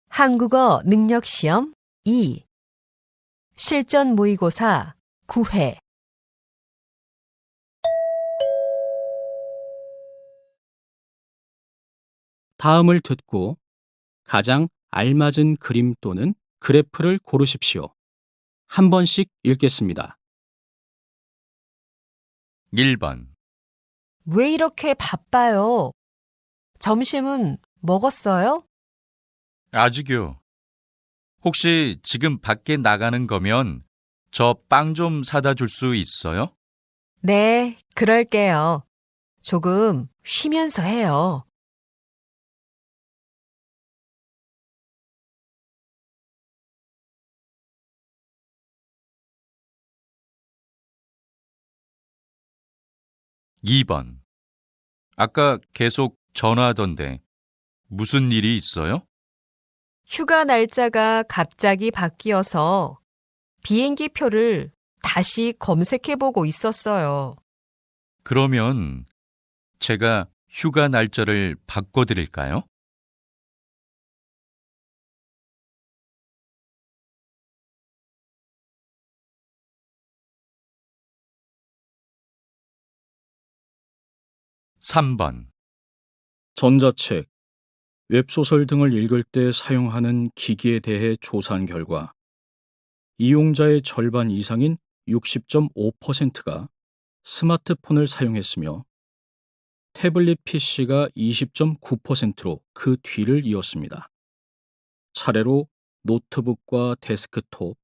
한국어 능력시험 2. 실전 모의고사 9회. 다음을 듣고 가장 알맞은 그림 또는 그래프를 고르십시오. 한 번씩 읽겠습니다. 1번, 왜 이렇게 바빠요? 점심은 먹었어요? 아직요. 혹시 지금 밖에 나가는 거면 저 빵 좀 사다 줄 수 있어요? 네, 그럴게요. 조금 쉬면서 해요. 2번, 아까 계속 전화하던데 무슨 일이 있어요? 휴가 날짜가 갑자기 바뀌어서 비행기 표를 다시 검색해보고 있었어요. 그러면 제가 휴가 날짜를 바꿔드릴까요? 3번, 전자책, 웹소설 등을 읽을 때 사용하는 기기에 대해 조사한 결과 이용자의 절반 이상인 60.5%가 스마트폰을 사용했으며 태블릿 PC가 20.9%로 그 뒤를 이었습니다. 차례로 노트북과 데스크톱,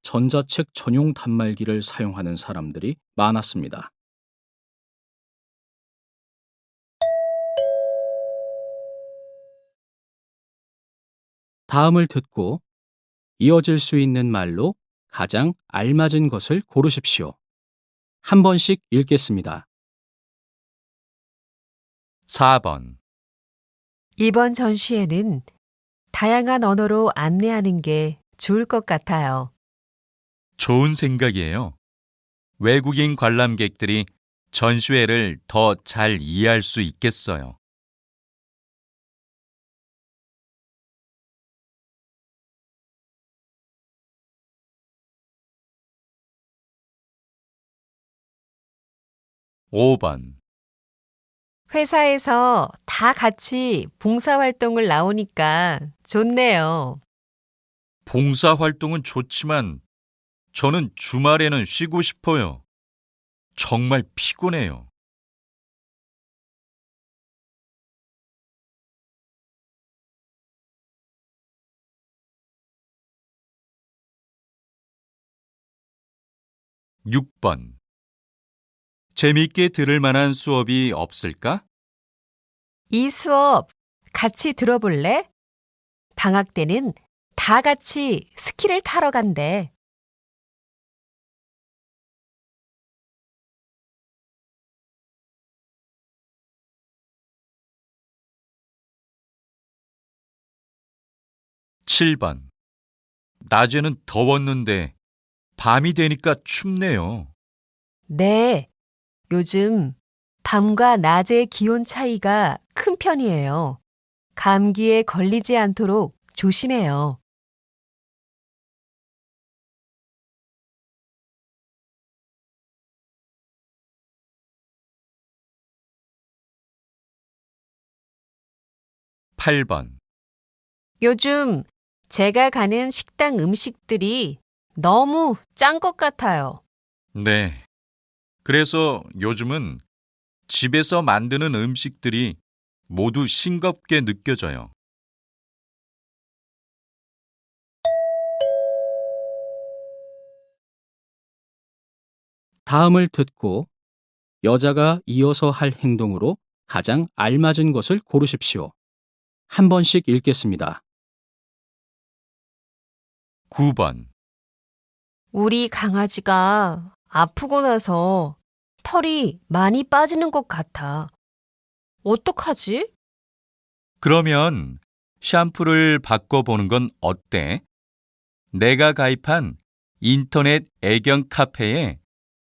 전자책 전용 단말기를 사용하는 사람들이 많았습니다. 다음을 듣고 이어질 수 있는 말로 가장 알맞은 것을 고르십시오. 한 번씩 읽겠습니다. 4번, 이번 전시회는 다양한 언어로 안내하는 게 좋을 것 같아요. 좋은 생각이에요. 외국인 관람객들이 전시회를 더 잘 이해할 수 있겠어요. 5번, 회사에서 다 같이 봉사활동을 나오니까 좋네요. 봉사활동은 좋지만 저는 주말에는 쉬고 싶어요. 정말 피곤해요. 6번, 재미있게 들을 만한 수업이 없을까? 이 수업 같이 들어볼래? 방학 때는 다 같이 스키를 타러 간대. 7번, 낮에는 더웠는데 밤이 되니까 춥네요. 네, 요즘 밤과 낮의 기온 차이가 큰 편이에요. 감기에 걸리지 않도록 조심해요. 8번, 요즘 제가 가는 식당 음식들이 너무 짠 것 같아요. 네. 그래서 요즘은 집에서 만드는 음식들이 모두 싱겁게 느껴져요. 다음을 듣고 여자가 이어서 할 행동으로 가장 알맞은 것을 고르십시오. 한 번씩 읽겠습니다. 9번, 우리 강아지가 아프고 나서 털이 많이 빠지는 것 같아. 어떡하지? 그러면 샴푸를 바꿔보는 건 어때? 내가 가입한 인터넷 애견 카페에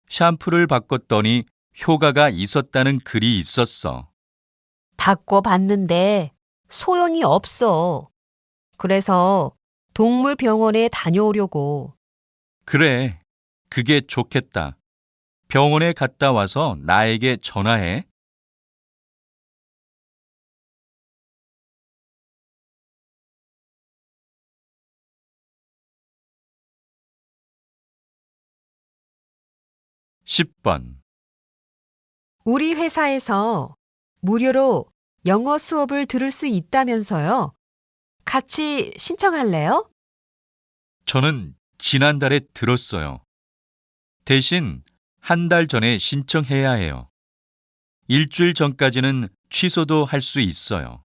샴푸를 바꿨더니 효과가 있었다는 글이 있었어. 바꿔봤는데 소용이 없어. 그래서 동물병원에 다녀오려고. 그래, 그게 좋겠다. 병원에 갔다 와서 나에게 전화해. (10번) 우리 회사에서 무료로 영어 수업을 들을 수 있다면서요. 같이 신청할래요? 저는 지난달에 들었어요. 대신 한 달 전에 신청해야 해요. 일주일 전까지는 취소도 할 수 있어요.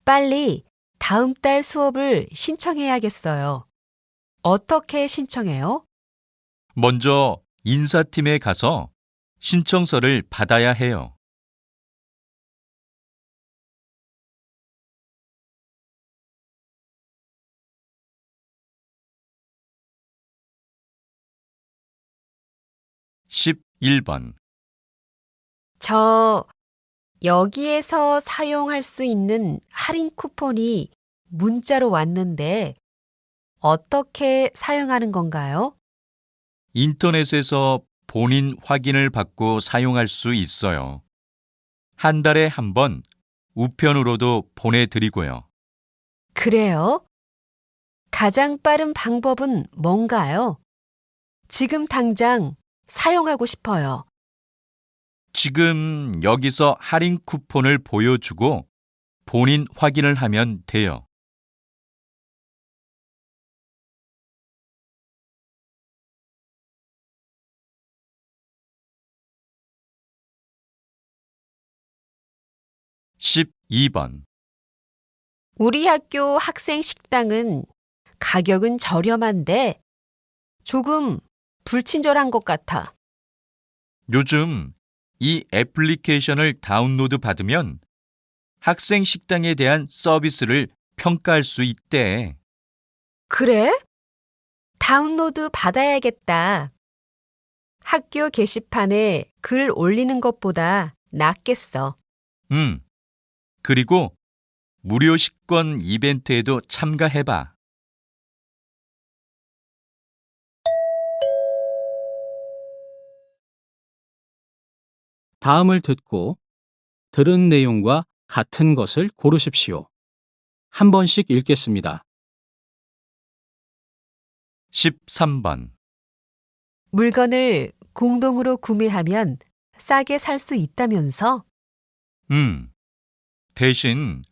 빨리 다음 달 수업을 신청해야겠어요. 어떻게 신청해요? 먼저 인사팀에 가서 신청서를 받아야 해요. (11번) 저 여기에서 사용할 수 있는 할인 쿠폰이 문자로 왔는데 어떻게 사용하는 건가요? 인터넷에서 본인 확인을 받고 사용할 수 있어요. 한 달에 한 번 우편으로도 보내드리고요. 그래요? 가장 빠른 방법은 뭔가요? 지금 당장 사용하고 싶어요. 지금 여기서 할인 쿠폰을 보여주고 본인 확인을 하면 돼요. (12번) 우리 학교 학생 식당은 가격은 저렴한데 조금 불친절한 것 같아. 요즘 이 애플리케이션을 다운로드 받으면 학생 식당에 대한 서비스를 평가할 수 있대. 그래? 다운로드 받아야겠다. 학교 게시판에 글 올리는 것보다 낫겠어. 그리고 무료 식권 이벤트에도 참가해봐. 다음을 듣고 들은 내용과 같은 것을 고르십시오. 한 번씩 읽겠습니다. 13번. 물건을 공동으로 구매하면 싸게 살 수 있다면서? 대신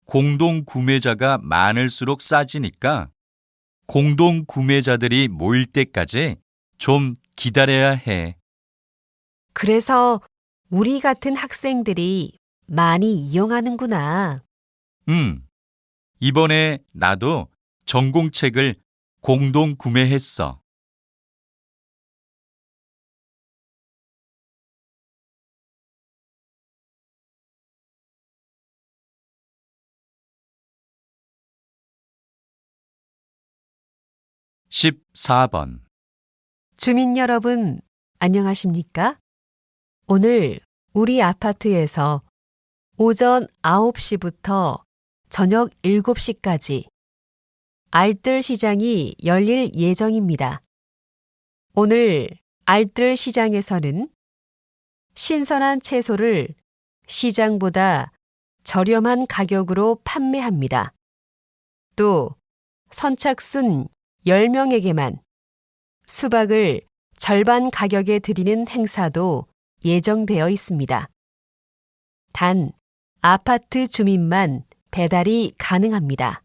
공동 구매자가 많을수록 싸지니까 공동 구매자들이 모일 때까지 좀 기다려야 해. 그래서 우리 같은 학생들이 많이 이용하는구나. 이번에 나도 전공책을 공동 구매했어. (14번) 주민 여러분, 안녕하십니까? 오늘 우리 아파트에서 오전 9시부터 저녁 7시까지 알뜰 시장이 열릴 예정입니다. 오늘 알뜰 시장에서는 신선한 채소를 시장보다 저렴한 가격으로 판매합니다. 또 선착순 10명에게만 수박을 절반 가격에 드리는 행사도 예정되어 있습니다. 단 아파트 주민만 배달이 가능합니다.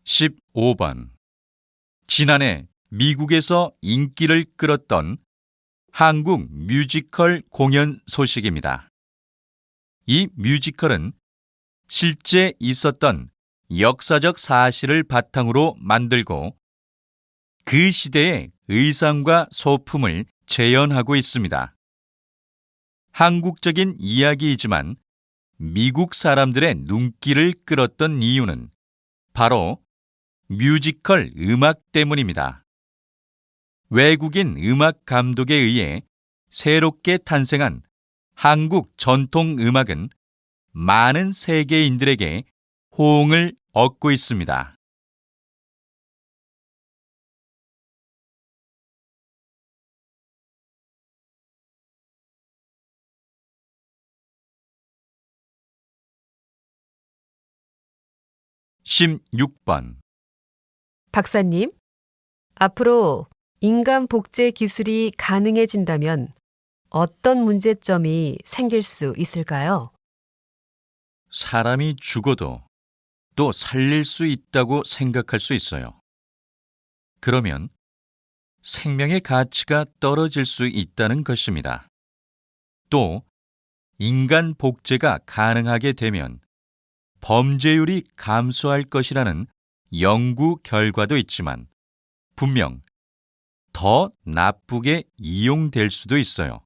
(15번) 지난해 미국에서 인기를 끌었던 한국 뮤지컬 공연 소식입니다. 이 뮤지컬은 실제 있었던 역사적 사실을 바탕으로 만들고 그 시대의 의상과 소품을 재현하고 있습니다. 한국적인 이야기이지만 미국 사람들의 눈길을 끌었던 이유는 바로 뮤지컬 음악 때문입니다. 외국인 음악 감독에 의해 새롭게 탄생한 한국 전통 음악은 많은 세계인들에게 호응을 얻고 있습니다. (16번) 박사님, 앞으로 인간 복제 기술이 가능해진다면 어떤 문제점이 생길 수 있을까요? 사람이 죽어도 또 살릴 수 있다고 생각할 수 있어요. 그러면 생명의 가치가 떨어질 수 있다는 것입니다. 또 인간 복제가 가능하게 되면 범죄율이 감소할 것이라는 연구 결과도 있지만 분명 더 나쁘게 이용될 수도 있어요.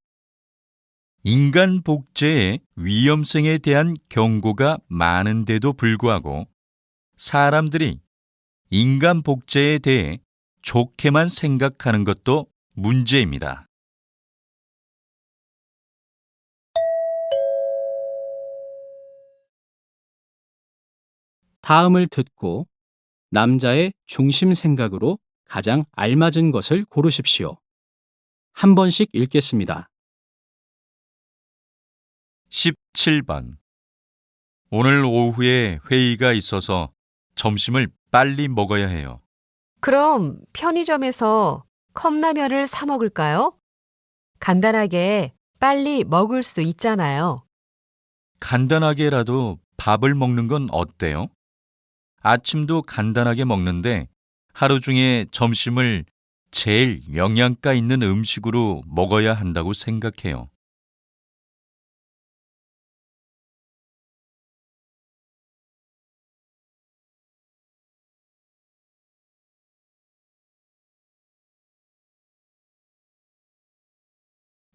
인간 복제의 위험성에 대한 경고가 많은데도 불구하고 사람들이 인간 복제에 대해 좋게만 생각하는 것도 문제입니다. 다음을 듣고 남자의 중심 생각으로 가장 알맞은 것을 고르십시오. 한 번씩 읽겠습니다. 17번. 오늘 오후에 회의가 있어서 점심을 빨리 먹어야 해요. 그럼 편의점에서 컵라면을 사 먹을까요? 간단하게 빨리 먹을 수 있잖아요. 간단하게라도 밥을 먹는 건 어때요? 아침도 간단하게 먹는데 하루 중에 점심을 제일 영양가 있는 음식으로 먹어야 한다고 생각해요.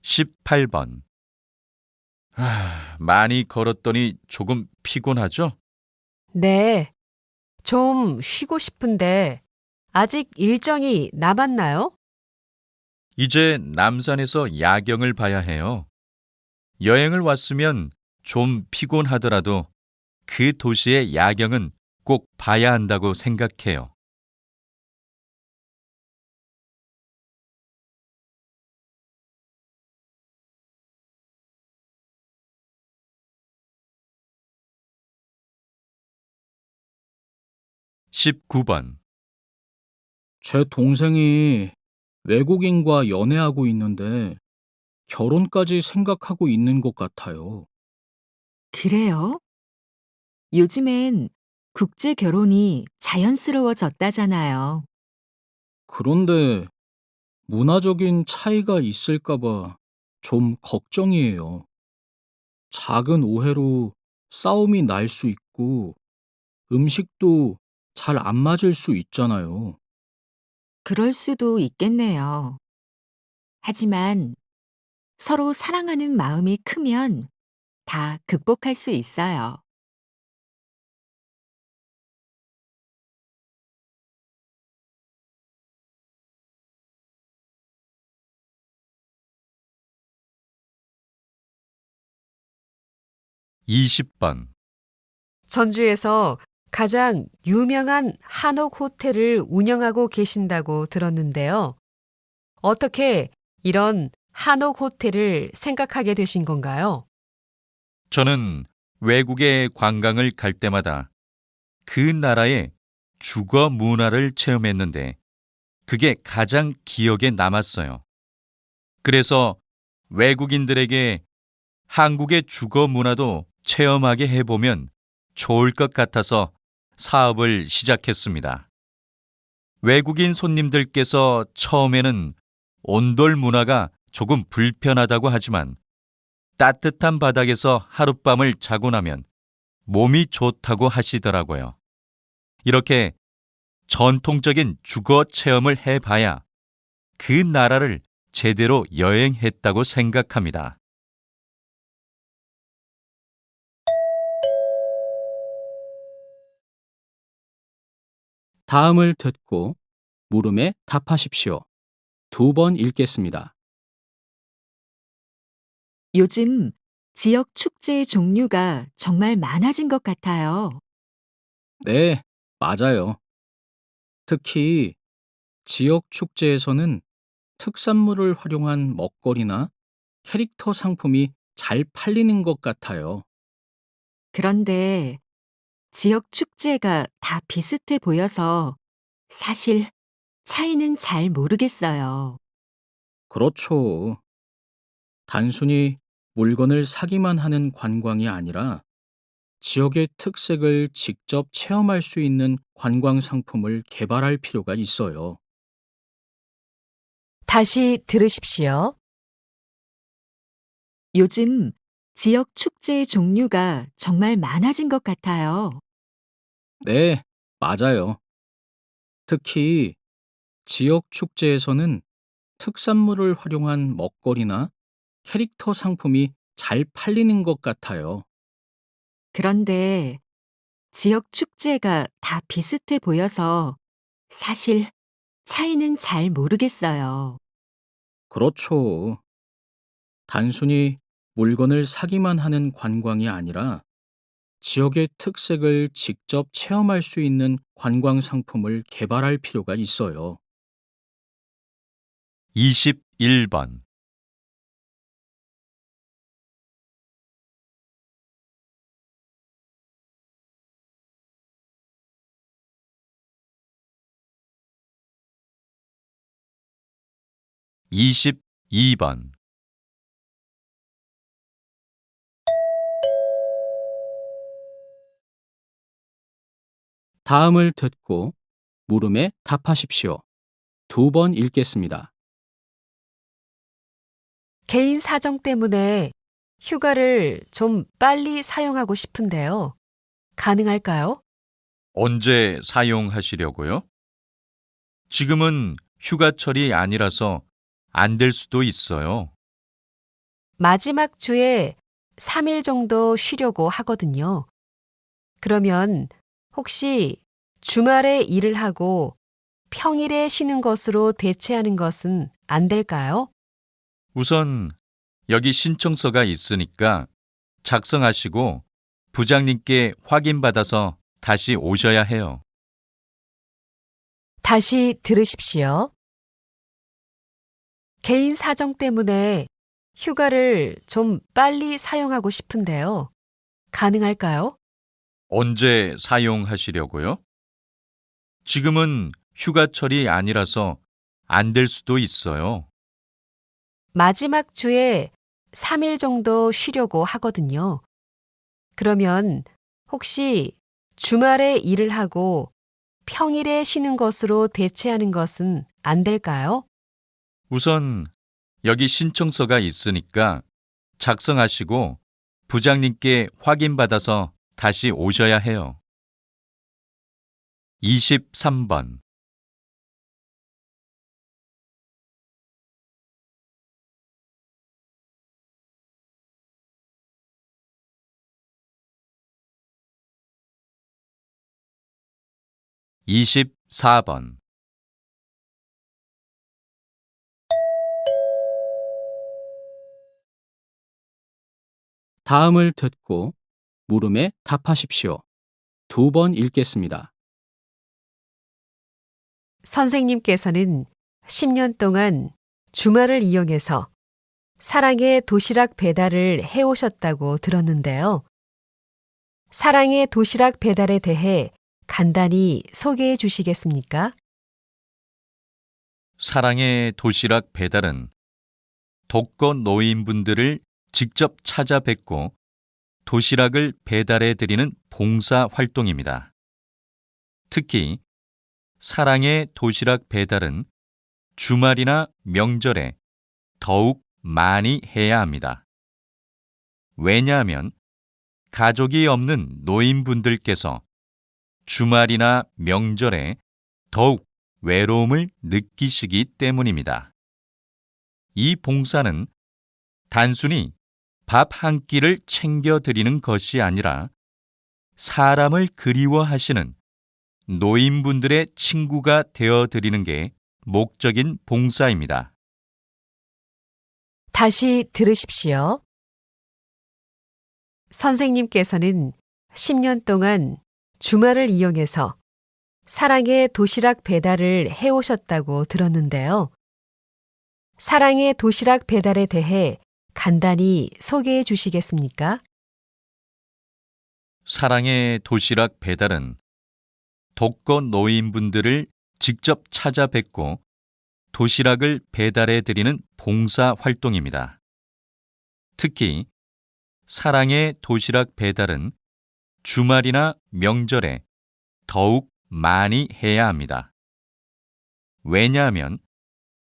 (18번) 많이 걸었더니 조금 피곤하죠? 네, 좀 쉬고 싶은데 아직 일정이 남았나요? 이제 남산에서 야경을 봐야 해요. 여행을 왔으면 좀 피곤하더라도 그 도시의 야경은 꼭 봐야 한다고 생각해요. (19번) 제 동생이 외국인과 연애하고 있는데 결혼까지 생각하고 있는 것 같아요. 그래요? 요즘엔 국제 결혼이 자연스러워졌다잖아요. 그런데 문화적인 차이가 있을까봐 좀 걱정이에요. 작은 오해로 싸움이 날 수 있고 음식도 잘 안 맞을 수 있잖아요. 그럴 수도 있겠네요. 하지만 서로 사랑하는 마음이 크면 다 극복할 수 있어요. (20번) 전주에서 가장 유명한 한옥 호텔을 운영하고 계신다고 들었는데요. 어떻게 이런 한옥 호텔을 생각하게 되신 건가요? 저는 외국에 관광을 갈 때마다 그 나라의 주거 문화를 체험했는데 그게 가장 기억에 남았어요. 그래서 외국인들에게 한국의 주거 문화도 체험하게 해보면 좋을 것 같아서 사업을 시작했습니다. 외국인 손님들께서 처음에는 온돌 문화가 조금 불편하다고 하지만 따뜻한 바닥에서 하룻밤을 자고 나면 몸이 좋다고 하시더라고요. 이렇게 전통적인 주거 체험을 해봐야 그 나라를 제대로 여행했다고 생각합니다. 다음을 듣고 물음에 답하십시오. 2번 읽겠습니다. 요즘 지역 축제의 종류가 정말 많아진 것 같아요. 네, 맞아요. 특히 지역 축제에서는 특산물을 활용한 먹거리나 캐릭터 상품이 잘 팔리는 것 같아요. 그런데 지역 축제가 다 비슷해 보여서 사실 차이는 잘 모르겠어요. 그렇죠. 단순히 물건을 사기만 하는 관광이 아니라 지역의 특색을 직접 체험할 수 있는 관광 상품을 개발할 필요가 있어요. 다시 들으십시오. 요즘 지역 축제의 종류가 정말 많아진 것 같아요. 네, 맞아요. 특히 지역 축제에서는 특산물을 활용한 먹거리나 캐릭터 상품이 잘 팔리는 것 같아요. 그런데 지역 축제가 다 비슷해 보여서 사실 차이는 잘 모르겠어요. 그렇죠. 단순히 물건을 사기만 하는 관광이 아니라 지역의 특색을 직접 체험할 수 있는 관광 상품을 개발할 필요가 있어요. 21번. 22번. 다음을 듣고 물음에 답하십시오. 2번 읽겠습니다. 개인 사정 때문에 휴가를 좀 빨리 사용하고 싶은데요. 가능할까요? 언제 사용하시려고요? 지금은 휴가철이 아니라서 안 될 수도 있어요. 마지막 주에 3일 정도 쉬려고 하거든요. 그러면 혹시 주말에 일을 하고 평일에 쉬는 것으로 대체하는 것은 안 될까요? 우선 여기 신청서가 있으니까 작성하시고 부장님께 확인받아서 다시 오셔야 해요. 다시 들으십시오. 개인 사정 때문에 휴가를 좀 빨리 사용하고 싶은데요. 가능할까요? 언제 사용하시려고요? 지금은 휴가철이 아니라서 안 될 수도 있어요. 마지막 주에 3일 정도 쉬려고 하거든요. 그러면 혹시 주말에 일을 하고 평일에 쉬는 것으로 대체하는 것은 안 될까요? 우선 여기 신청서가 있으니까 작성하시고 부장님께 확인받아서 다시 오셔야 해요. 23번. 24번. 다음을 듣고 물음에 답하십시오. 2번 읽겠습니다. 선생님께서는 10년 동안 주말을 이용해서 사랑의 도시락 배달을 해오셨다고 들었는데요. 사랑의 도시락 배달에 대해 간단히 소개해 주시겠습니까? 사랑의 도시락 배달은 독거 노인분들을 직접 찾아뵙고 도시락을 배달해 드리는 봉사 활동입니다. 특히 사랑의 도시락 배달은 주말이나 명절에 더욱 많이 해야 합니다. 왜냐하면 가족이 없는 노인분들께서 주말이나 명절에 더욱 외로움을 느끼시기 때문입니다. 이 봉사는 단순히 밥 한 끼를 챙겨 드리는 것이 아니라 사람을 그리워하시는 노인분들의 친구가 되어드리는 게 목적인 봉사입니다. 다시 들으십시오. 선생님께서는 10년 동안 주말을 이용해서 사랑의 도시락 배달을 해오셨다고 들었는데요. 사랑의 도시락 배달에 대해 간단히 소개해 주시겠습니까? 사랑의 도시락 배달은 독거 노인분들을 직접 찾아뵙고 도시락을 배달해 드리는 봉사 활동입니다. 특히 사랑의 도시락 배달은 주말이나 명절에 더욱 많이 해야 합니다. 왜냐하면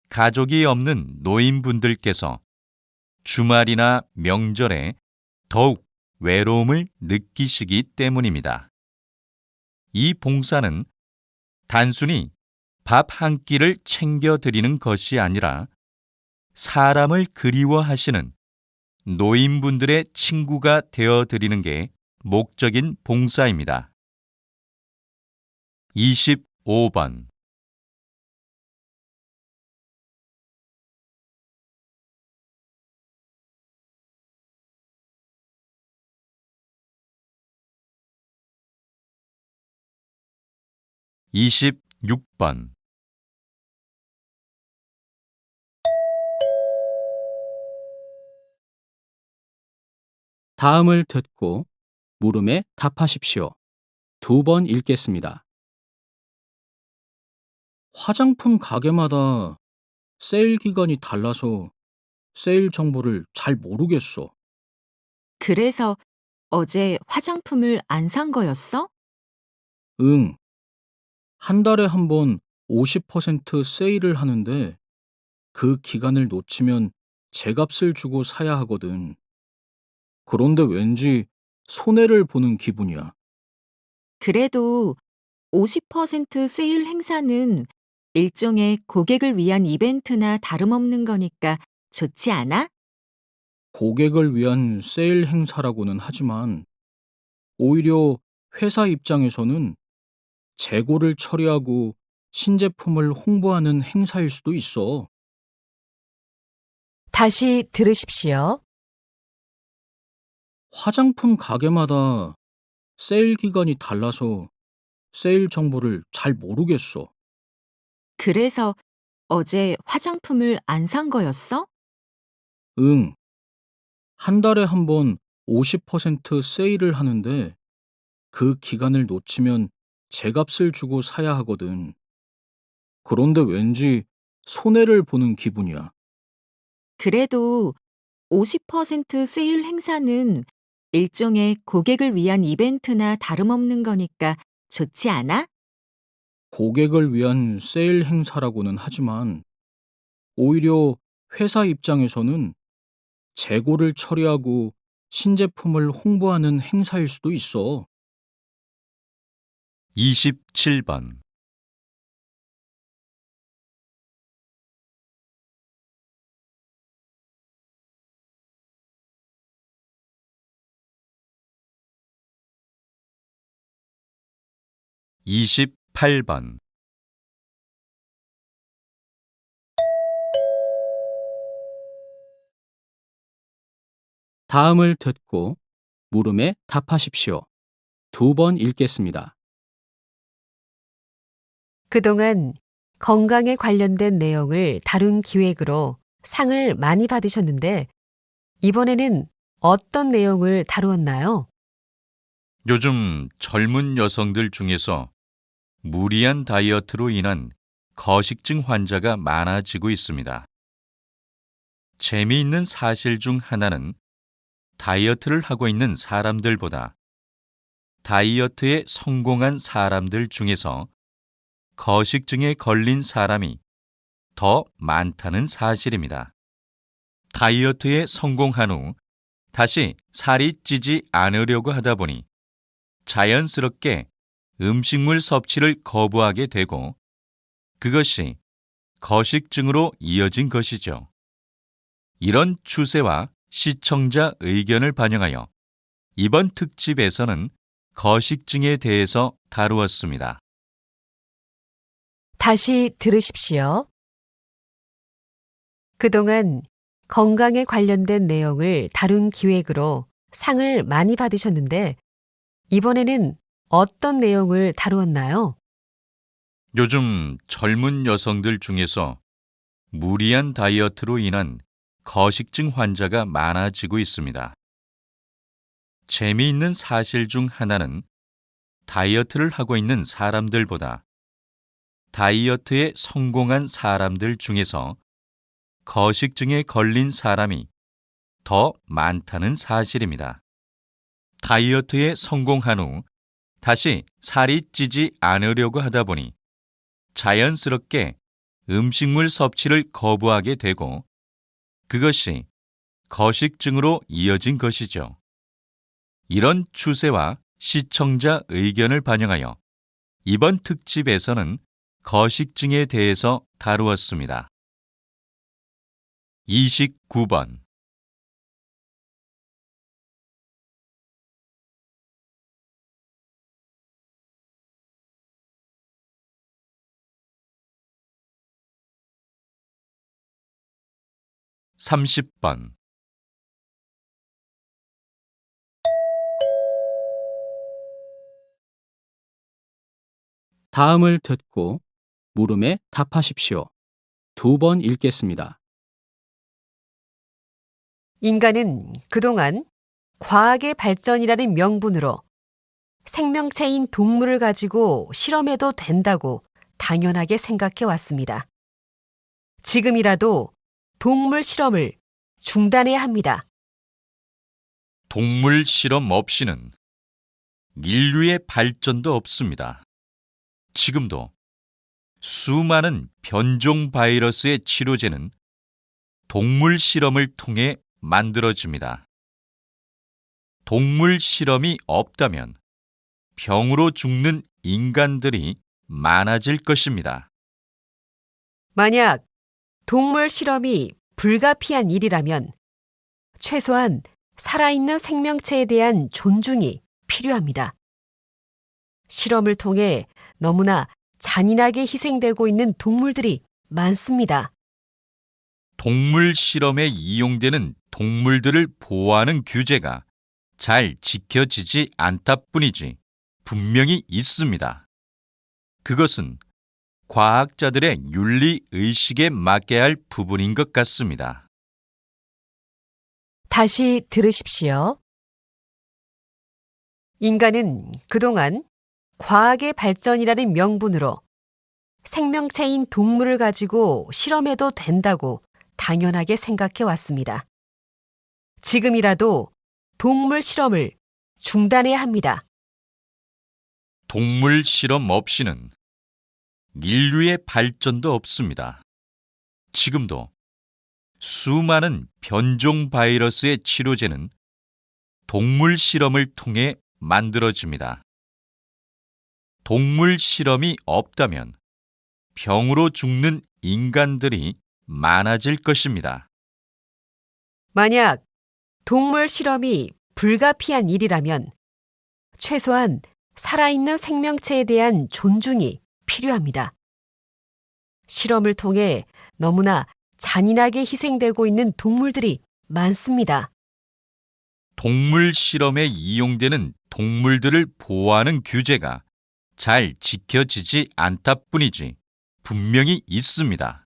가족이 없는 노인분들께서 주말이나 명절에 더욱 외로움을 느끼시기 때문입니다. 이 봉사는 단순히 밥 한 끼를 챙겨드리는 것이 아니라 사람을 그리워하시는 노인분들의 친구가 되어드리는 게 목적인 봉사입니다. 25번 26번 다음을 듣고 물음에 답하십시오. 2번 읽겠습니다. 화장품 가게마다 세일 기간이 달라서 세일 정보를 잘 모르겠어. 그래서 어제 화장품을 안 산 거였어? 응. 한 달에 한 번 50% 세일을 하는데 그 기간을 놓치면 제값을 주고 사야 하거든. 그런데 왠지 손해를 보는 기분이야. 그래도 50% 세일 행사는 일종의 고객을 위한 이벤트나 다름없는 거니까 좋지 않아? 고객을 위한 세일 행사라고는 하지만 오히려 회사 입장에서는 재고를 처리하고 신제품을 홍보하는 행사일 수도 있어. 다시 들으십시오. 화장품 가게마다 세일 기간이 달라서 세일 정보를 잘 모르겠어. 그래서 어제 화장품을 안 산 거였어? 응. 한 달에 한 번 50% 세일을 하는데 그 기간을 놓치면 제값을 주고 사야 하거든. 그런데 왠지 손해를 보는 기분이야. 그래도 50% 세일 행사는 일종의 고객을 위한 이벤트나 다름없는 거니까 좋지 않아? 고객을 위한 세일 행사라고는 하지만 오히려 회사 입장에서는 재고를 처리하고 신제품을 홍보하는 행사일 수도 있어. 27번 28번 다음을 듣고 물음에 답하십시오. 2번 읽겠습니다. 그동안 건강에 관련된 내용을 다룬 기획으로 상을 많이 받으셨는데 이번에는 어떤 내용을 다루었나요? 요즘 젊은 여성들 중에서 무리한 다이어트로 인한 거식증 환자가 많아지고 있습니다. 재미있는 사실 중 하나는 다이어트를 하고 있는 사람들보다 다이어트에 성공한 사람들 중에서 거식증에 걸린 사람이 더 많다는 사실입니다. 다이어트에 성공한 후 다시 살이 찌지 않으려고 하다 보니 자연스럽게 음식물 섭취를 거부하게 되고 그것이 거식증으로 이어진 것이죠. 이런 추세와 시청자 의견을 반영하여 이번 특집에서는 거식증에 대해서 다루었습니다. 다시 들으십시오. 그동안 건강에 관련된 내용을 다룬 기획으로 상을 많이 받으셨는데 이번에는 어떤 내용을 다루었나요? 요즘 젊은 여성들 중에서 무리한 다이어트로 인한 거식증 환자가 많아지고 있습니다. 재미있는 사실 중 하나는 다이어트를 하고 있는 사람들보다 다이어트에 성공한 사람들 중에서 거식증에 걸린 사람이 더 많다는 사실입니다. 다이어트에 성공한 후 다시 살이 찌지 않으려고 하다 보니 자연스럽게 음식물 섭취를 거부하게 되고 그것이 거식증으로 이어진 것이죠. 이런 추세와 시청자 의견을 반영하여 이번 특집에서는 거식증에 대해서 다루었습니다. 29번. (30번) 다음을 듣고 물음에 답하십시오. 2번 읽겠습니다. 인간은 그동안 과학의 발전이라는 명분으로 생명체인 동물을 가지고 실험해도 된다고 당연하게 생각해 왔습니다. 지금이라도 동물 실험을 중단해야 합니다. 동물 실험 없이는 인류의 발전도 없습니다. 지금도 수많은 변종 바이러스의 치료제는 동물 실험을 통해 만들어집니다. 동물 실험이 없다면 병으로 죽는 인간들이 많아질 것입니다. 만약 동물 실험이 불가피한 일이라면 최소한 살아있는 생명체에 대한 존중이 필요합니다. 실험을 통해 너무나 잔인하게 희생되고 있는 동물들이 많습니다. 동물 실험에 이용되는 동물들을 보호하는 규제가 잘 지켜지지 않다 뿐이지 분명히 있습니다. 그것은 과학자들의 윤리 의식에 맡겨야 할 부분인 것 같습니다. 다시 들으십시오. 인간은 그동안 과학의 발전이라는 명분으로 생명체인 동물을 가지고 실험해도 된다고 당연하게 생각해 왔습니다. 지금이라도 동물 실험을 중단해야 합니다. 동물 실험 없이는 인류의 발전도 없습니다. 지금도 수많은 변종 바이러스의 치료제는 동물 실험을 통해 만들어집니다. 동물 실험이 없다면 병으로 죽는 인간들이 많아질 것입니다. 만약 동물 실험이 불가피한 일이라면 최소한 살아있는 생명체에 대한 존중이 필요합니다. 실험을 통해 너무나 잔인하게 희생되고 있는 동물들이 많습니다. 동물 실험에 이용되는 동물들을 보호하는 규제가 잘 지켜지지 않다 뿐이지 분명히 있습니다.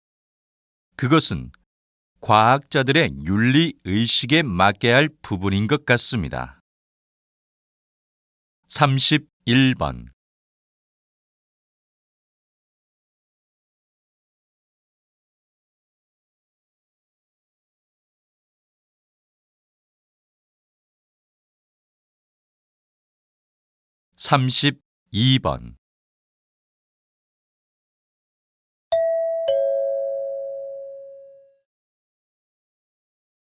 그것은 과학자들의 윤리 의식에 맡겨야 할 부분인 것 같습니다. 31번. (32번)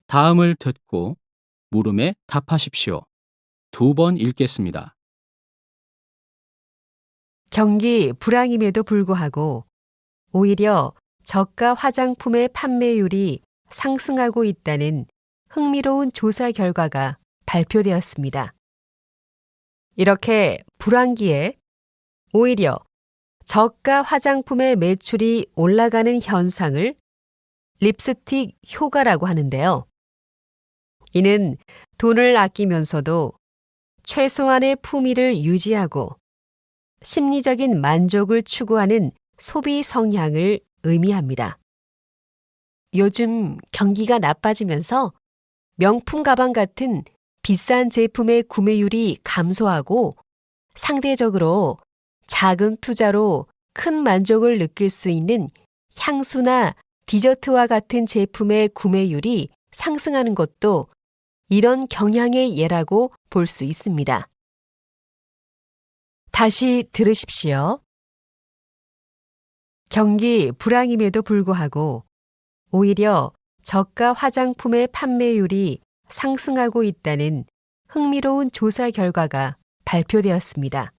다음을 듣고 물음에 답하십시오. 2번 읽겠습니다. 경기 불황임에도 불구하고 오히려 저가 화장품의 판매율이 상승하고 있다는 흥미로운 조사 결과가 발표되었습니다. 이렇게 불황기에 오히려 저가 화장품의 매출이 올라가는 현상을 립스틱 효과라고 하는데요. 이는 돈을 아끼면서도 최소한의 품위를 유지하고 심리적인 만족을 추구하는 소비 성향을 의미합니다. 요즘 경기가 나빠지면서 명품 가방 같은 비싼 제품의 구매율이 감소하고 상대적으로 작은 투자로 큰 만족을 느낄 수 있는 향수나 디저트와 같은 제품의 구매율이 상승하는 것도 이런 경향의 예라고 볼 수 있습니다. 다시 들으십시오. 경기 불황임에도 불구하고 오히려 저가 화장품의 판매율이 상승하고 있다는 흥미로운 조사 결과가 발표되었습니다.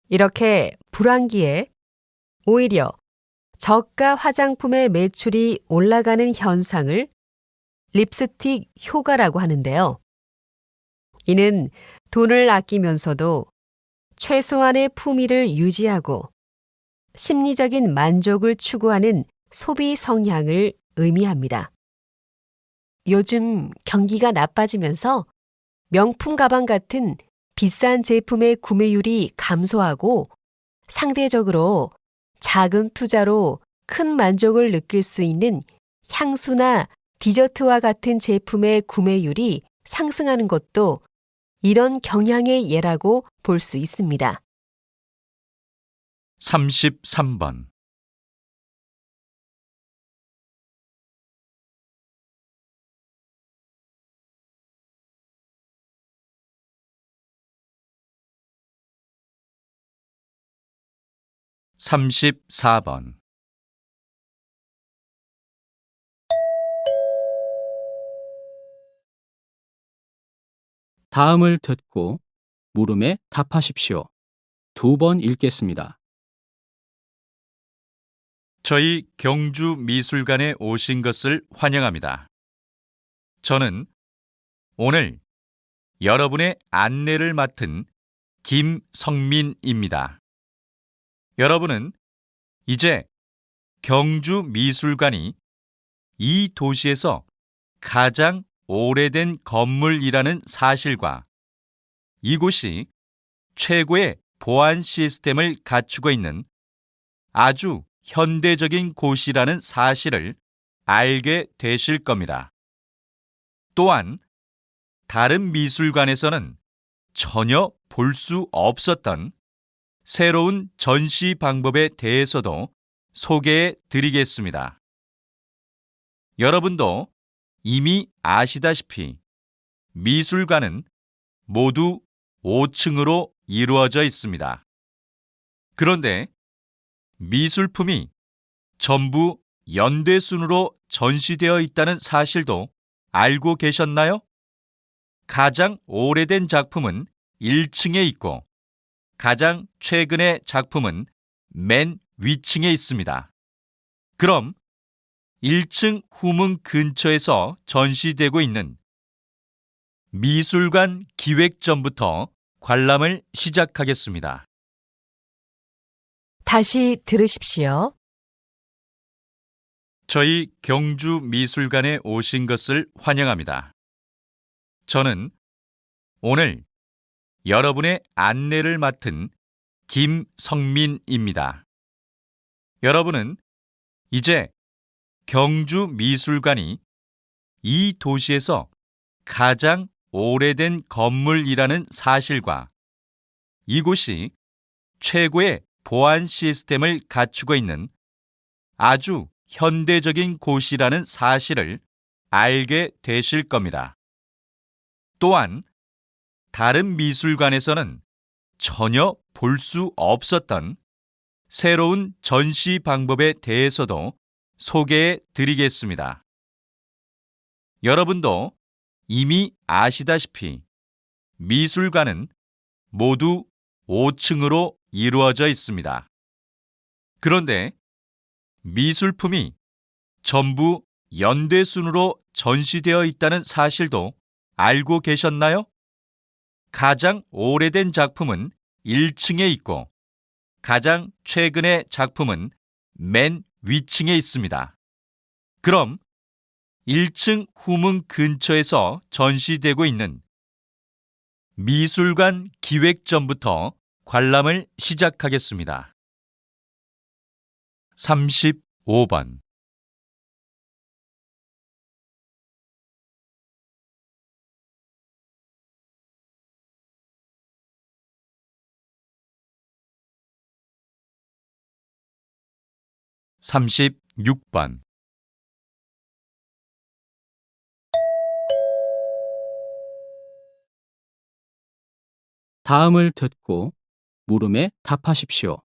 이렇게 불황기에 오히려 저가 화장품의 매출이 올라가는 현상을 립스틱 효과라고 하는데요. 이는 돈을 아끼면서도 최소한의 품위를 유지하고 심리적인 만족을 추구하는 소비 성향을 의미합니다. 요즘 경기가 나빠지면서 명품 가방 같은 비싼 제품의 구매율이 감소하고 상대적으로 작은 투자로 큰 만족을 느낄 수 있는 향수나 디저트와 같은 제품의 구매율이 상승하는 것도 이런 경향의 예라고 볼 수 있습니다. 33번. (34번) 다음을 듣고 물음에 답하십시오. 2번 읽겠습니다. 저희 경주 미술관에 오신 것을 환영합니다. 저는 오늘 여러분의 안내를 맡은 김성민입니다. 여러분은 이제 경주 미술관이 이 도시에서 가장 오래된 건물이라는 사실과 이곳이 최고의 보안 시스템을 갖추고 있는 아주 현대적인 곳이라는 사실을 알게 되실 겁니다. 또한 다른 미술관에서는 전혀 볼 수 없었던 새로운 전시 방법에 대해서도 소개해 드리겠습니다. 여러분도 이미 아시다시피 미술관은 모두 5층으로 이루어져 있습니다. 그런데 미술품이 전부 연대순으로 전시되어 있다는 사실도 알고 계셨나요? 가장 오래된 작품은 1층에 있고 가장 최근의 작품은 맨 위층에 있습니다. 그럼 1층 후문 근처에서 전시되고 있는 미술관 기획 전부터 관람을 시작하겠습니다. 다시 들으십시오. 저희 경주 미술관에 오신 것을 환영합니다. 저는 오늘 여러분의 안내를 맡은 김성민입니다. 여러분은 이제 경주 미술관이 이 도시에서 가장 오래된 건물이라는 사실과 이곳이 최고의 보안 시스템을 갖추고 있는 아주 현대적인 곳이라는 사실을 알게 되실 겁니다. 또한 다른 미술관에서는 전혀 볼 수 없었던 새로운 전시 방법에 대해서도 소개해 드리겠습니다. 여러분도 이미 아시다시피 미술관은 모두 5층으로 이루어져 있습니다. 그런데 미술품이 전부 연대순으로 전시되어 있다는 사실도 알고 계셨나요? 가장 오래된 작품은 1층에 있고 가장 최근의 작품은 맨 위층에 있습니다. 그럼 1층 후문 근처에서 전시되고 있는 미술관 기획전부터 관람을 시작하겠습니다. 35번. (36번) 다음을 듣고 물음에 답하십시오.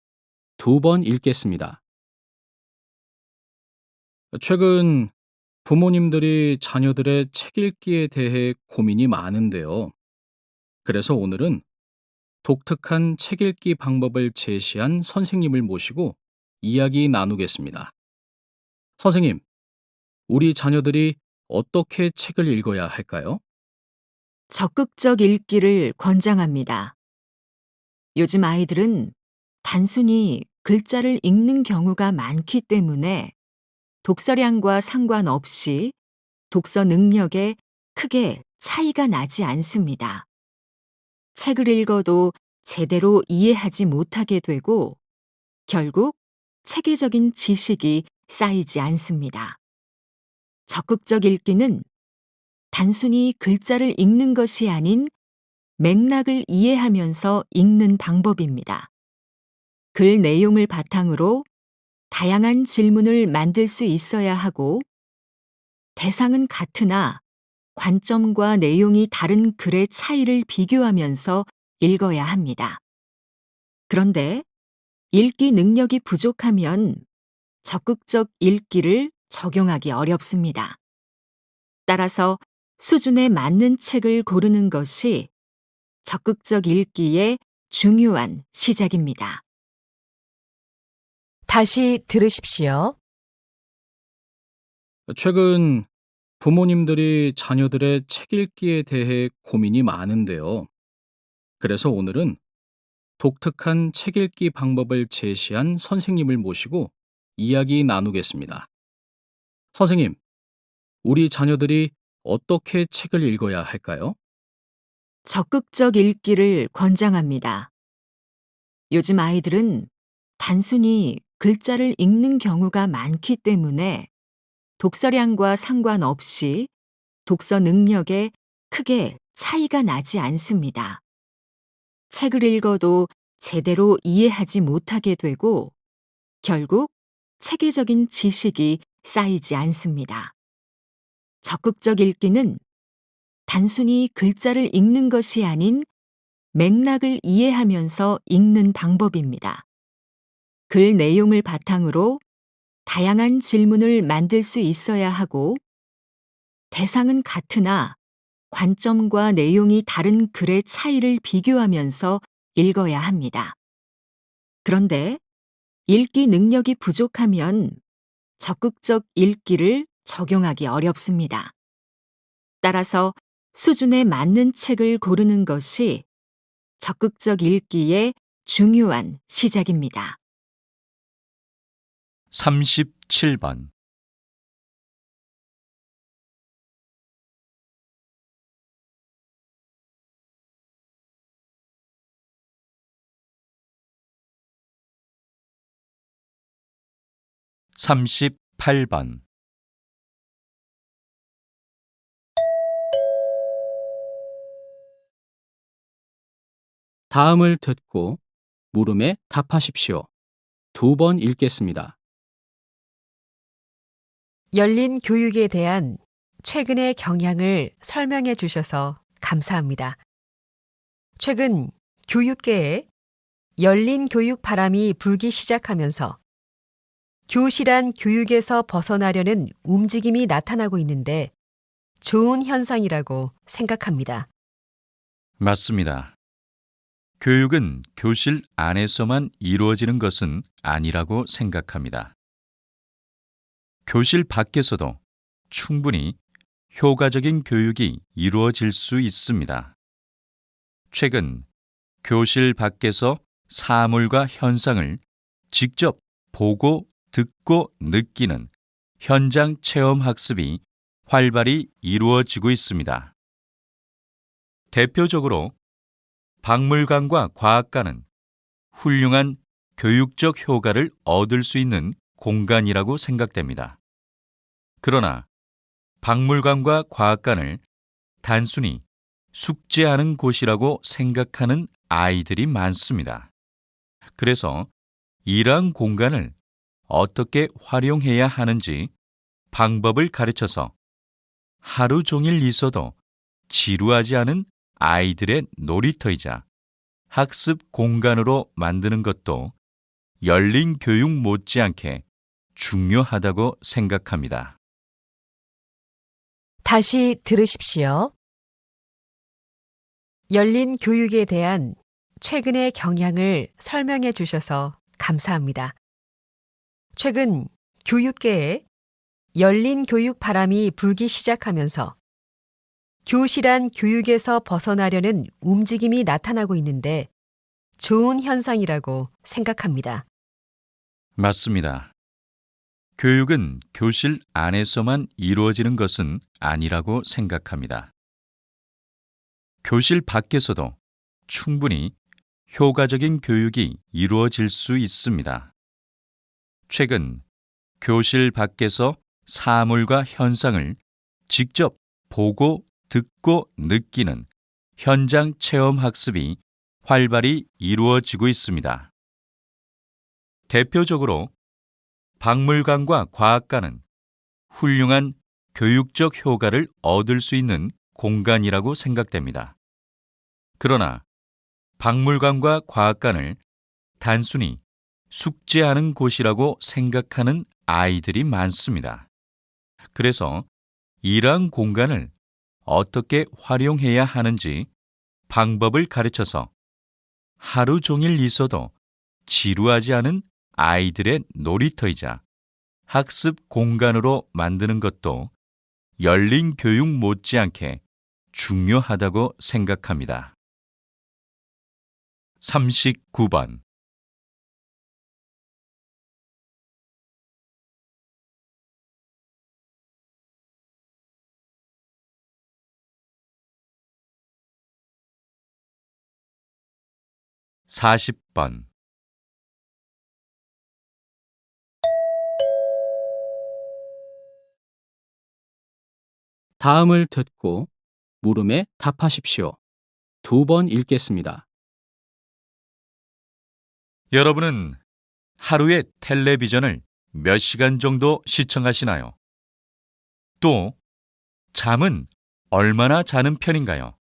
2번 읽겠습니다. 최근 부모님들이 자녀들의 책 읽기에 대해 고민이 많은데요. 그래서 오늘은 독특한 책 읽기 방법을 제시한 선생님을 모시고 이야기 나누겠습니다. 선생님, 우리 자녀들이 어떻게 책을 읽어야 할까요? 적극적 읽기를 권장합니다. 요즘 아이들은 단순히 글자를 읽는 경우가 많기 때문에 독서량과 상관없이 독서 능력에 크게 차이가 나지 않습니다. 책을 읽어도 제대로 이해하지 못하게 되고 결국 체계적인 지식이 쌓이지 않습니다. 적극적 읽기는 단순히 글자를 읽는 것이 아닌 맥락을 이해하면서 읽는 방법입니다. 글 내용을 바탕으로 다양한 질문을 만들 수 있어야 하고 대상은 같으나 관점과 내용이 다른 글의 차이를 비교하면서 읽어야 합니다. 그런데 읽기 능력이 부족하면 적극적 읽기를 적용하기 어렵습니다. 따라서 수준에 맞는 책을 고르는 것이 적극적 읽기의 중요한 시작입니다. 다시 들으십시오. 최근 부모님들이 자녀들의 책 읽기에 대해 고민이 많은데요. 그래서 오늘은 독특한 책 읽기 방법을 제시한 선생님을 모시고 이야기 나누겠습니다. 선생님, 우리 자녀들이 어떻게 책을 읽어야 할까요? 적극적 읽기를 권장합니다. 요즘 아이들은 단순히 글자를 읽는 경우가 많기 때문에 독서량과 상관없이 독서 능력에 크게 차이가 나지 않습니다. 책을 읽어도 제대로 이해하지 못하게 되고 결국 체계적인 지식이 쌓이지 않습니다. 적극적 읽기는 단순히 글자를 읽는 것이 아닌 맥락을 이해하면서 읽는 방법입니다. 글 내용을 바탕으로 다양한 질문을 만들 수 있어야 하고 대상은 같으나 관점과 내용이 다른 글의 차이를 비교하면서 읽어야 합니다. 그런데 읽기 능력이 부족하면 적극적 읽기를 적용하기 어렵습니다. 따라서 수준에 맞는 책을 고르는 것이 적극적 읽기의 중요한 시작입니다. 37번. (38번) 다음을 듣고 물음에 답하십시오. 2번 읽겠습니다. 열린 교육에 대한 최근의 경향을 설명해 주셔서 감사합니다. 최근 교육계에 열린 교육 바람이 불기 시작하면서 교실한 교육에서 벗어나려는 움직임이 나타나고 있는데 좋은 현상이라고 생각합니다. 맞습니다. 교육은 교실 안에서만 이루어지는 것은 아니라고 생각합니다. 교실 밖에서도 충분히 효과적인 교육이 이루어질 수 있습니다. 최근 교실 밖에서 사물과 현상을 직접 보고 듣고 느끼는 현장 체험 학습이 활발히 이루어지고 있습니다. 대표적으로 박물관과 과학관은 훌륭한 교육적 효과를 얻을 수 있는 공간이라고 생각됩니다. 그러나 박물관과 과학관을 단순히 숙제하는 곳이라고 생각하는 아이들이 많습니다. 그래서 이러한 공간을 어떻게 활용해야 하는지 방법을 가르쳐서 하루 종일 있어도 지루하지 않은 아이들의 놀이터이자 학습 공간으로 만드는 것도 열린 교육 못지않게 중요하다고 생각합니다. 다시 들으십시오. 열린 교육에 대한 최근의 경향을 설명해 주셔서 감사합니다. 최근 교육계에 열린 교육 바람이 불기 시작하면서 교실한 교육에서 벗어나려는 움직임이 나타나고 있는데 좋은 현상이라고 생각합니다. 맞습니다. 교육은 교실 안에서만 이루어지는 것은 아니라고 생각합니다. 교실 밖에서도 충분히 효과적인 교육이 이루어질 수 있습니다. 최근 교실 밖에서 사물과 현상을 직접 보고 듣고 느끼는 현장 체험 학습이 활발히 이루어지고 있습니다. 대표적으로 박물관과 과학관은 훌륭한 교육적 효과를 얻을 수 있는 공간이라고 생각됩니다. 그러나 박물관과 과학관을 단순히 숙제하는 곳이라고 생각하는 아이들이 많습니다. 그래서 이러한 공간을 어떻게 활용해야 하는지 방법을 가르쳐서 하루 종일 있어도 지루하지 않은 아이들의 놀이터이자 학습 공간으로 만드는 것도 열린 교육 못지않게 중요하다고 생각합니다. 39번. (40번) 다음을 듣고 물음에 답하십시오. 2번 읽겠습니다. 여러분은 하루에 텔레비전을 몇 시간 정도 시청하시나요? 또 잠은 얼마나 자는 편인가요?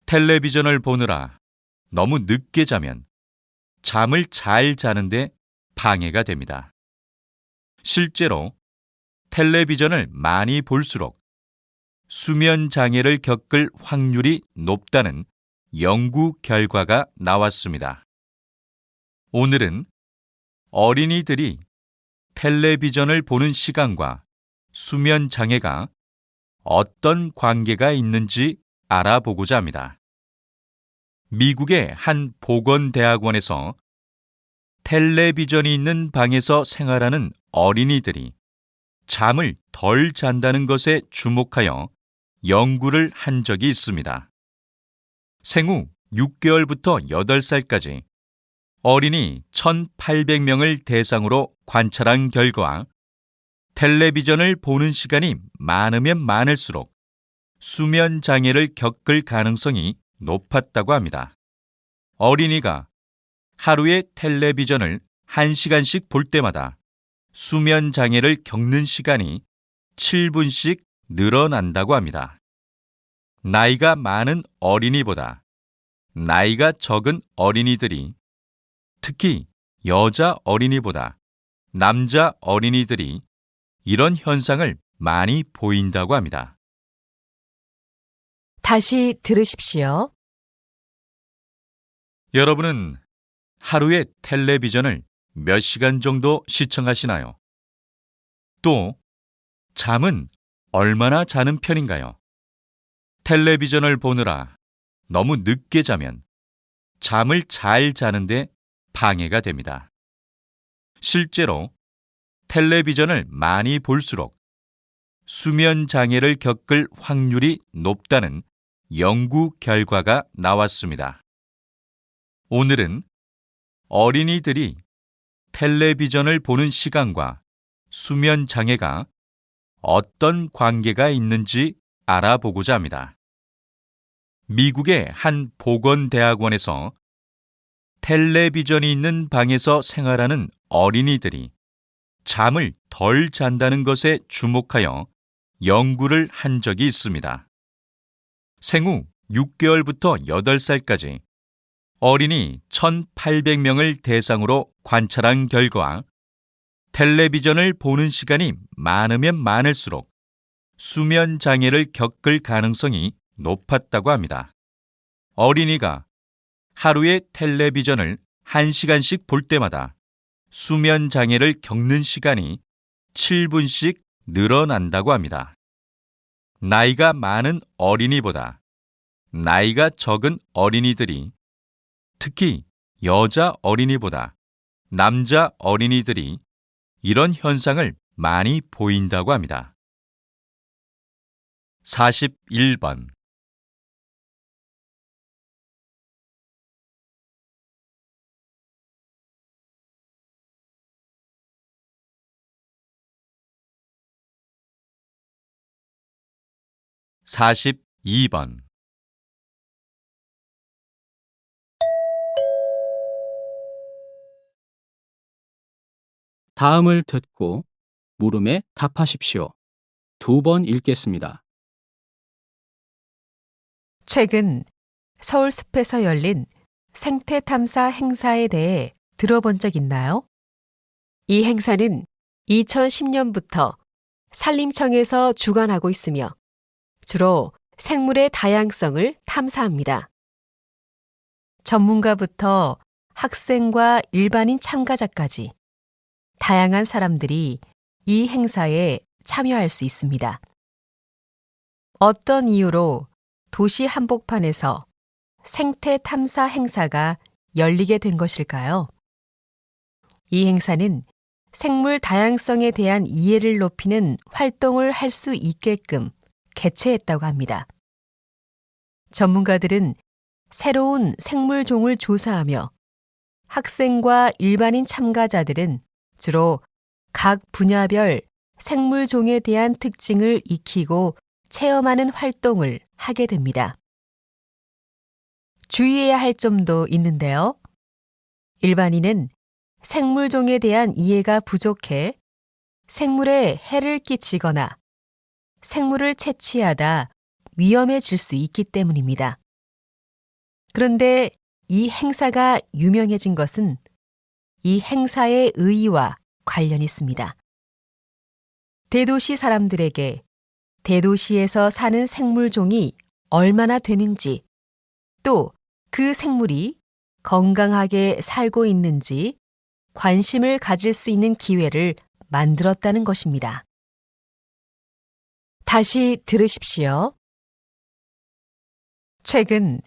텔레비전을 보느라 너무 늦게 자면 잠을 잘 자는데 방해가 됩니다. 실제로 텔레비전을 많이 볼수록 수면 장애를 겪을 확률이 높다는 연구 결과가 나왔습니다. 오늘은 어린이들이 텔레비전을 보는 시간과 수면 장애가 어떤 관계가 있는지 알아보고자 합니다. 미국의 한 보건대학원에서 텔레비전이 있는 방에서 생활하는 어린이들이 잠을 덜 잔다는 것에 주목하여 연구를 한 적이 있습니다. 생후 6개월부터 8살까지 어린이 1,800명을 대상으로 관찰한 결과 텔레비전을 보는 시간이 많으면 많을수록 수면 장애를 겪을 가능성이 높았다고 합니다. 어린이가 하루에 텔레비전을 1시간씩 볼 때마다 수면 장애를 겪는 시간이 7분씩 늘어난다고 합니다. 나이가 많은 어린이보다 나이가 적은 어린이들이, 특히 여자 어린이보다 남자 어린이들이 이런 현상을 많이 보인다고 합니다. 다시 들으십시오. 여러분은 하루에 텔레비전을 몇 시간 정도 시청하시나요? 또 잠은 얼마나 자는 편인가요? 텔레비전을 보느라 너무 늦게 자면 잠을 잘 자는데 방해가 됩니다. 실제로 텔레비전을 많이 볼수록 수면 장애를 겪을 확률이 높다는 연구 결과가 나왔습니다. 오늘은 어린이들이 텔레비전을 보는 시간과 수면 장애가 어떤 관계가 있는지 알아보고자 합니다. 미국의 한 보건대학원에서 텔레비전이 있는 방에서 생활하는 어린이들이 잠을 덜 잔다는 것에 주목하여 연구를 한 적이 있습니다. 생후 6개월부터 8살까지 어린이 1,800명을 대상으로 관찰한 결과 텔레비전을 보는 시간이 많으면 많을수록 수면 장애를 겪을 가능성이 높았다고 합니다. 어린이가 하루에 텔레비전을 1시간씩 볼 때마다 수면 장애를 겪는 시간이 7분씩 늘어난다고 합니다. 나이가 많은 어린이보다 나이가 적은 어린이들이, 특히 여자 어린이보다 남자 어린이들이 이런 현상을 많이 보인다고 합니다. 41번. (42번) 다음을 듣고 물음에 답하십시오. 2번 읽겠습니다. 최근 서울숲에서 열린 생태 탐사 행사에 대해 들어본 적 있나요? 이 행사는 2010년부터 산림청에서 주관하고 있으며 주로 생물의 다양성을 탐사합니다. 전문가부터 학생과 일반인 참가자까지 다양한 사람들이 이 행사에 참여할 수 있습니다. 어떤 이유로 도시 한복판에서 생태 탐사 행사가 열리게 된 것일까요? 이 행사는 생물 다양성에 대한 이해를 높이는 활동을 할 수 있게끔 개최했다고 합니다. 전문가들은 새로운 생물 종을 조사하며 학생과 일반인 참가자들은 주로 각 분야별 생물 종에 대한 특징을 익히고 체험하는 활동을 하게 됩니다. 주의해야 할 점도 있는데요. 일반인은 생물 종에 대한 이해가 부족해 생물에 해를 끼치거나 생물을 채취하다 위험해질 수 있기 때문입니다. 그런데 이 행사가 유명해진 것은 이 행사의 의의와 관련이 있습니다. 대도시 사람들에게 대도시에서 사는 생물종이 얼마나 되는지, 또 그 생물이 건강하게 살고 있는지 관심을 가질 수 있는 기회를 만들었다는 것입니다. 다시 들으십시오. 최근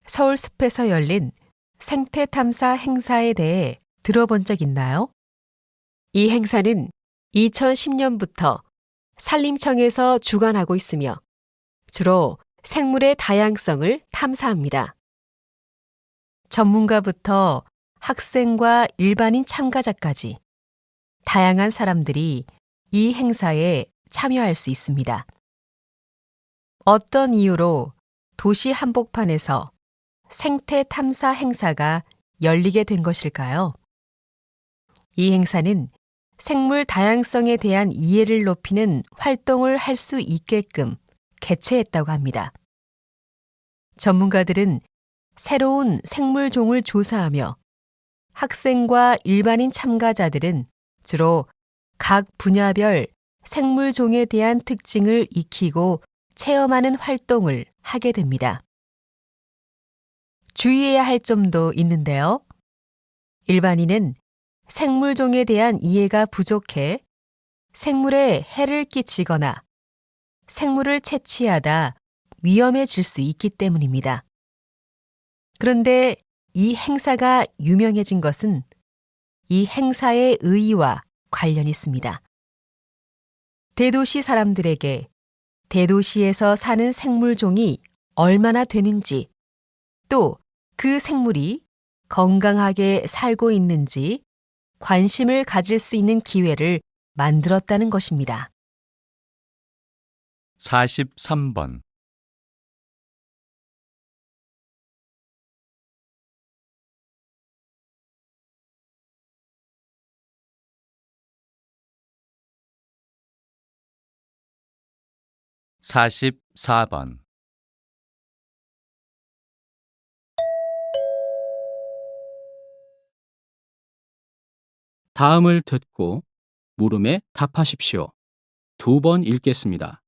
서울숲에서 열린 생태 탐사 행사에 대해 들어본 적 있나요? 이 행사는 2010년부터 산림청에서 주관하고 있으며 주로 생물의 다양성을 탐사합니다. 전문가부터 학생과 일반인 참가자까지 다양한 사람들이 이 행사에 참여할 수 있습니다. 어떤 이유로 도시 한복판에서 생태 탐사 행사가 열리게 된 것일까요? 이 행사는 생물 다양성에 대한 이해를 높이는 활동을 할 수 있게끔 개최했다고 합니다. 전문가들은 새로운 생물 종을 조사하며 학생과 일반인 참가자들은 주로 각 분야별 생물 종에 대한 특징을 익히고 체험하는 활동을 하게 됩니다. 주의해야 할 점도 있는데요. 일반인은 생물 종에 대한 이해가 부족해 생물에 해를 끼치거나 생물을 채취하다 위험해질 수 있기 때문입니다. 그런데 이 행사가 유명해진 것은 이 행사의 의의와 관련이 있습니다. 대도시 사람들에게 대도시에서 사는 생물종이 얼마나 되는지, 또 그 생물이 건강하게 살고 있는지 관심을 가질 수 있는 기회를 만들었다는 것입니다. 43번. (44번) 다음을 듣고 물음에 답하십시오. 2번 읽겠습니다.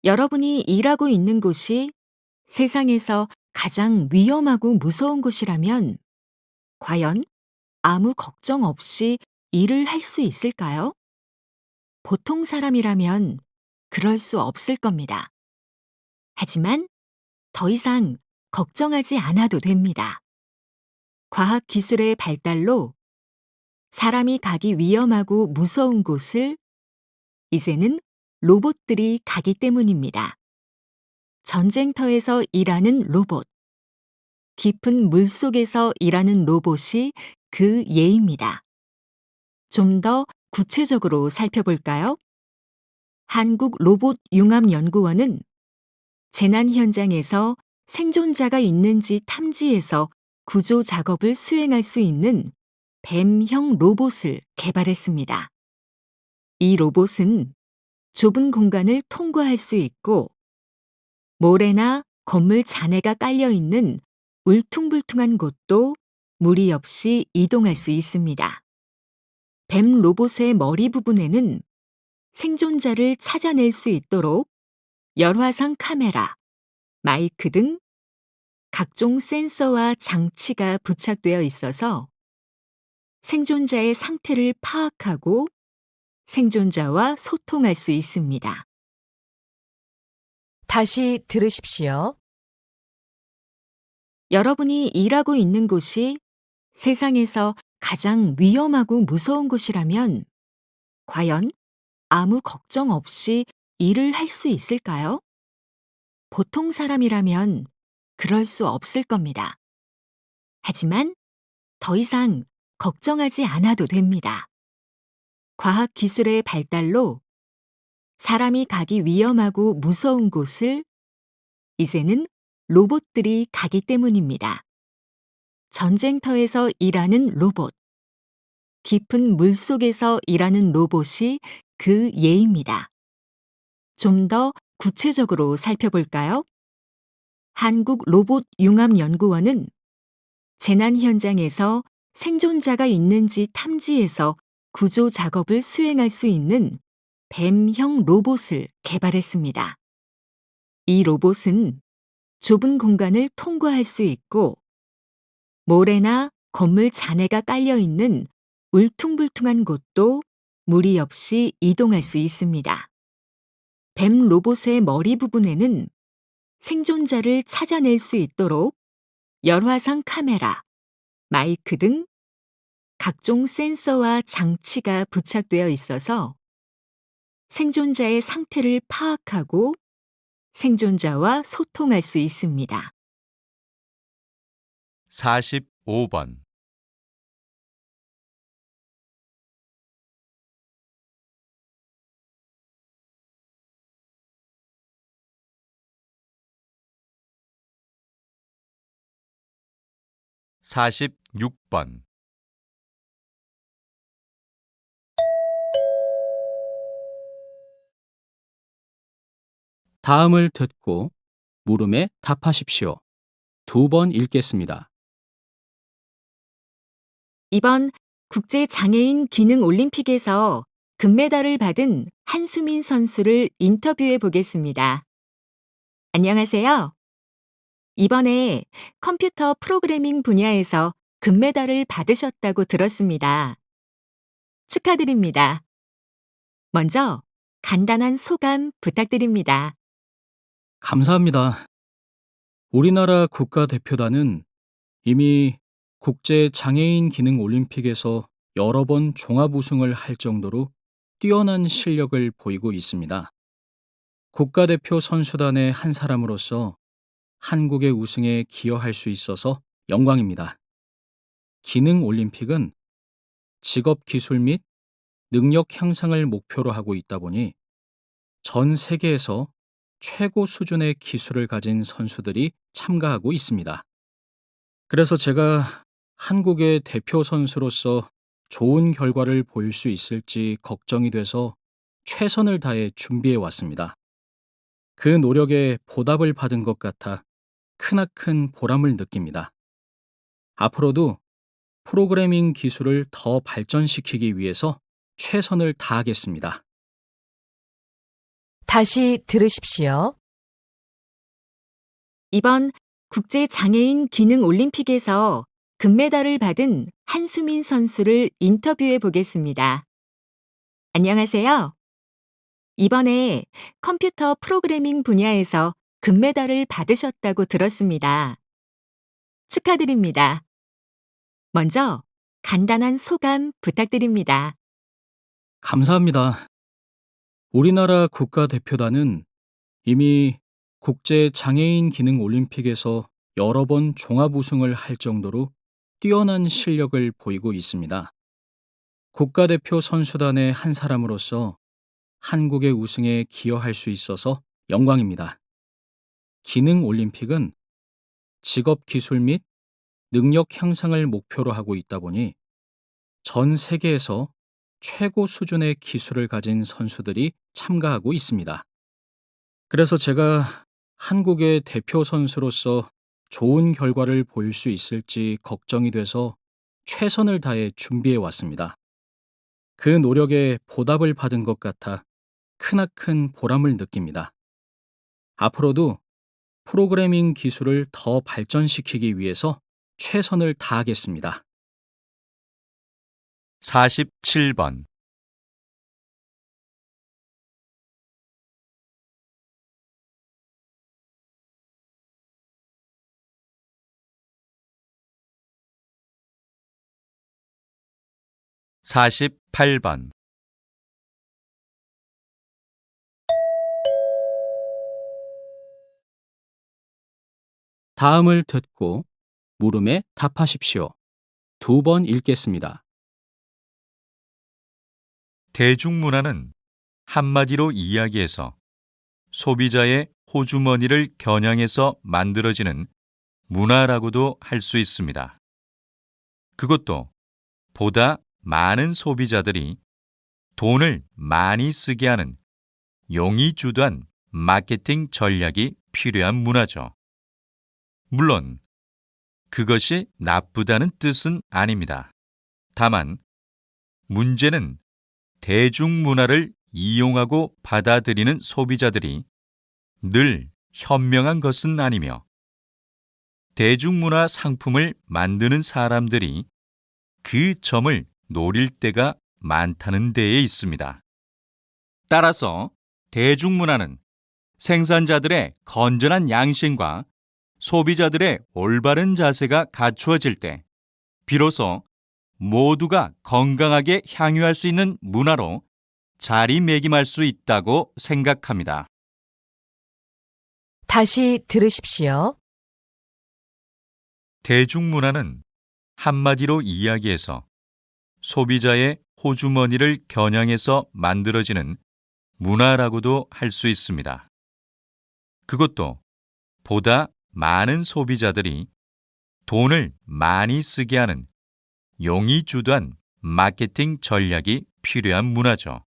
여러분이 일하고 있는 곳이 세상에서 가장 위험하고 무서운 곳이라면 과연 아무 걱정 없이 일을 할 수 있을까요? 보통 사람이라면 그럴 수 없을 겁니다. 하지만 더 이상 걱정하지 않아도 됩니다. 과학 기술의 발달로 사람이 가기 위험하고 무서운 곳을 이제는 로봇들이 가기 때문입니다. 전쟁터에서 일하는 로봇, 깊은 물속에서 일하는 로봇이 그 예입니다. 좀 더 구체적으로 살펴볼까요? 한국로봇융합연구원은 재난 현장에서 생존자가 있는지 탐지해서 구조 작업을 수행할 수 있는 뱀형 로봇을 개발했습니다. 이 로봇은 좁은 공간을 통과할 수 있고 모래나 건물 잔해가 깔려 있는 울퉁불퉁한 곳도 무리 없이 이동할 수 있습니다. 뱀 로봇의 머리 부분에는 생존자를 찾아낼 수 있도록 열화상 카메라, 마이크 등 각종 센서와 장치가 부착되어 있어서 생존자의 상태를 파악하고 생존자와 소통할 수 있습니다. 다시 들으십시오. 여러분이 일하고 있는 곳이 세상에서 가장 위험하고 무서운 곳이라면 과연 아무 걱정 없이 일을 할 수 있을까요? 보통 사람이라면 그럴 수 없을 겁니다. 하지만 더 이상 걱정하지 않아도 됩니다. 과학 기술의 발달로 사람이 가기 위험하고 무서운 곳을 이제는 로봇들이 가기 때문입니다. 전쟁터에서 일하는 로봇, 깊은 물속에서 일하는 로봇이 그 예입니다. 좀 더 구체적으로 살펴볼까요? 한국로봇융합연구원은 재난 현장에서 생존자가 있는지 탐지해서 구조 작업을 수행할 수 있는 뱀형 로봇을 개발했습니다. 이 로봇은 좁은 공간을 통과할 수 있고 모래나 건물 잔해가 깔려 있는 울퉁불퉁한 곳도 무리 없이 이동할 수 있습니다. 뱀 로봇의 머리 부분에는 생존자를 찾아낼 수 있도록 열화상 카메라, 마이크 등 각종 센서와 장치가 부착되어 있어서 생존자의 상태를 파악하고 생존자와 소통할 수 있습니다. 45번. (46번) 다음을 듣고 물음에 답하십시오. 2번 읽겠습니다. 이번 국제장애인 기능 올림픽에서 금메달을 받은 한수민 선수를 인터뷰해 보겠습니다. 안녕하세요. 이번에 컴퓨터 프로그래밍 분야에서 금메달을 받으셨다고 들었습니다. 축하드립니다. 먼저 간단한 소감 부탁드립니다. 감사합니다. 우리나라 국가대표단은 이미 국제 장애인 기능 올림픽에서 여러 번 종합 우승을 할 정도로 뛰어난 실력을 보이고 있습니다. 국가대표 선수단의 한 사람으로서 한국의 우승에 기여할 수 있어서 영광입니다. 기능 올림픽은 직업 기술 및 능력 향상을 목표로 하고 있다 보니 전 세계에서 최고 수준의 기술을 가진 선수들이 참가하고 있습니다. 그래서 제가 한국의 대표 선수로서 좋은 결과를 보일 수 있을지 걱정이 돼서 최선을 다해 준비해 왔습니다. 그 노력에 보답을 받은 것 같아 크나큰 보람을 느낍니다. 앞으로도 프로그래밍 기술을 더 발전시키기 위해서 최선을 다하겠습니다. 다시 들으십시오. 이번 국제장애인 기능 올림픽에서 금메달을 받은 한수민 선수를 인터뷰해 보겠습니다. 안녕하세요. 이번에 컴퓨터 프로그래밍 분야에서 금메달을 받으셨다고 들었습니다. 축하드립니다. 먼저 간단한 소감 부탁드립니다. 감사합니다. 우리나라 국가대표단은 이미 국제 장애인 기능 올림픽에서 여러 번 종합 우승을 할 정도로 뛰어난 실력을 보이고 있습니다. 국가대표 선수단의 한 사람으로서 한국의 우승에 기여할 수 있어서 영광입니다. 기능 올림픽은 직업 기술 및 능력 향상을 목표로 하고 있다 보니 전 세계에서 최고 수준의 기술을 가진 선수들이 참가하고 있습니다. 그래서 제가 한국의 대표 선수로서 좋은 결과를 보일 수 있을지 걱정이 돼서 최선을 다해 준비해 왔습니다. 그 노력에 보답을 받은 것 같아 크나큰 보람을 느낍니다. 앞으로도 프로그래밍 기술을 더 발전시키기 위해서 최선을 다하겠습니다. 47번. 48번. 다음을 듣고 물음에 답하십시오. 2번 읽겠습니다. 대중문화는 한마디로 이야기해서 소비자의 호주머니를 겨냥해서 만들어지는 문화라고도 할 수 있습니다. 그것도 보다 많은 소비자들이 돈을 많이 쓰게 하는 용의주도한 마케팅 전략이 필요한 문화죠. 물론 그것이 나쁘다는 뜻은 아닙니다. 다만 문제는 대중문화를 이용하고 받아들이는 소비자들이 늘 현명한 것은 아니며 대중문화 상품을 만드는 사람들이 그 점을 노릴 때가 많다는 데에 있습니다. 따라서 대중문화는 생산자들의 건전한 양심과 소비자들의 올바른 자세가 갖추어질 때 비로소 모두가 건강하게 향유할 수 있는 문화로 자리매김할 수 있다고 생각합니다. 다시 들으십시오. 대중문화는 한마디로 이야기해서 소비자의 호주머니를 겨냥해서 만들어지는 문화라고도 할 수 있습니다. 그것도 보다 많은 소비자들이 돈을 많이 쓰게 하는 용의주도한 마케팅 전략이 필요한 문화죠.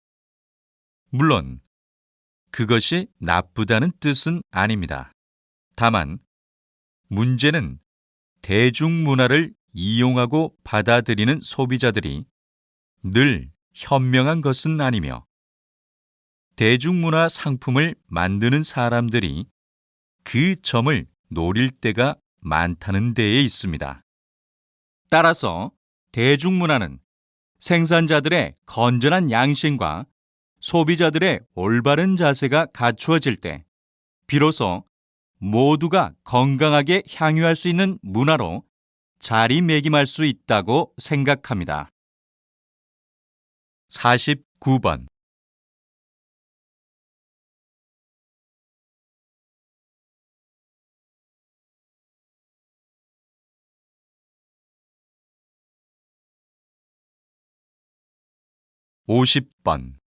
물론 그것이 나쁘다는 뜻은 아닙니다. 다만 문제는 대중문화를 이용하고 받아들이는 소비자들이 늘 현명한 것은 아니며 대중문화 상품을 만드는 사람들이 그 점을 노릴 때가 많다는 데에 있습니다. 따라서 대중문화는 생산자들의 건전한 양심과 소비자들의 올바른 자세가 갖추어질 때 비로소 모두가 건강하게 향유할 수 있는 문화로 자리매김할 수 있다고 생각합니다. 49번. (50번)